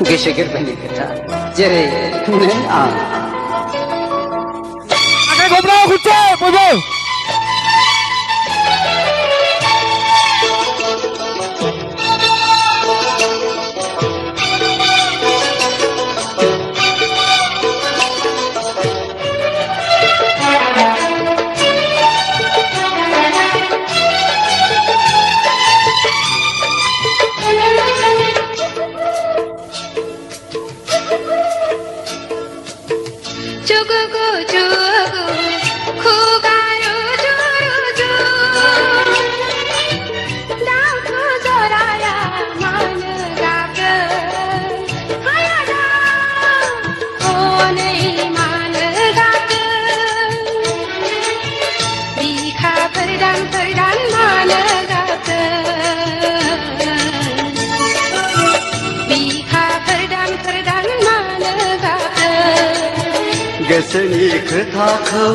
गोसो गोरबोनि खोथा जेरै नों आं आखाइ खबराव खुरसे बयबो गोसोनि खोथाखौ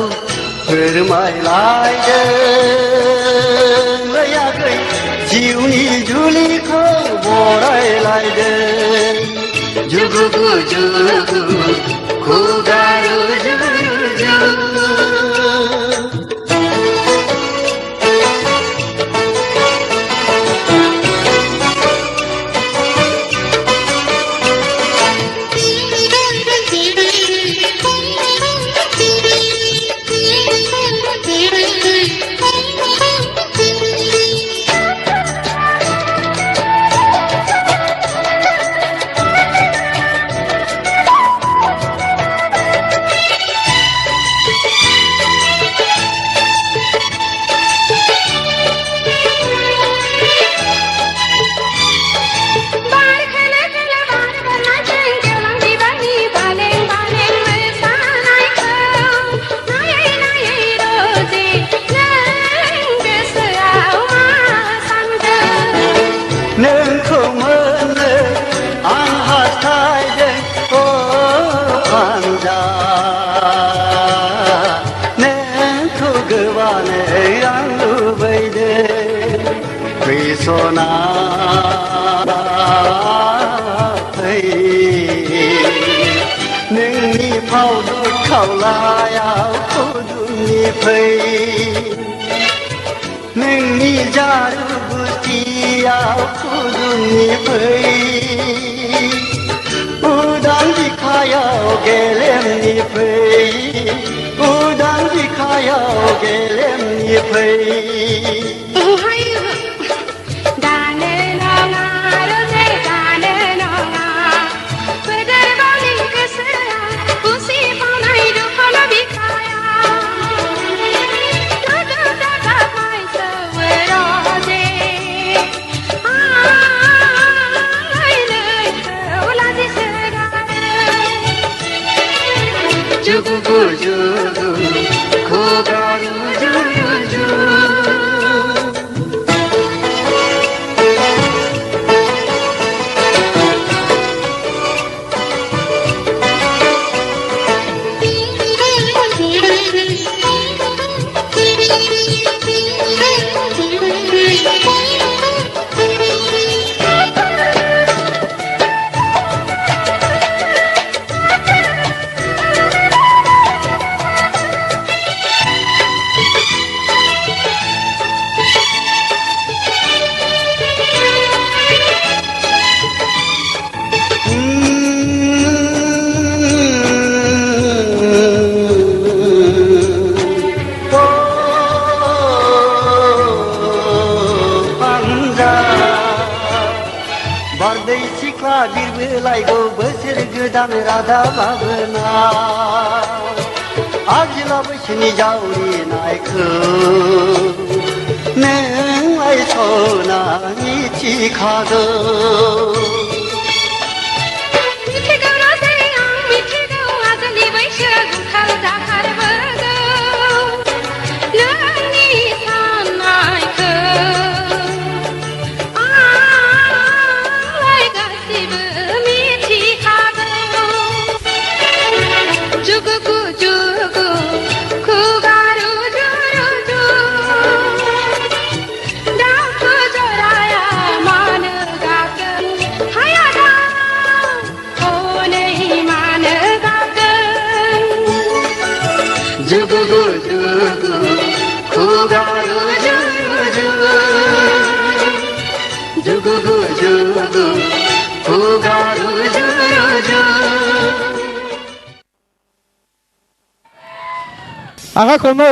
फोरमायलायदों आगै जिउनि जुलिखौ बरायलायदों जुगु जुगु खुगा रुजु रुजु नोंखौ मोननो आं हास्थायदों अ फानजा नोंखौ गोबानो आं लुबैदों फै सना फै नोंनि फावदुर खावलायाव फुदुंनि फै नोंनि जारु गुस्थियाव फुदुंनि फै उदां बिखायाव गेलेमनि फै उदां बिखायाव गेलेमनि फै जुगु जुगु खुगा रुजु रुजु बारदै सिख्ला बिरबोलायगौ बोसोर गोदान राधा लाबोना आजोला बैसोनि जावरिनायखौ नोंलाय सना मिथिखागौ खुगा रुजु रुजु आगा खौनो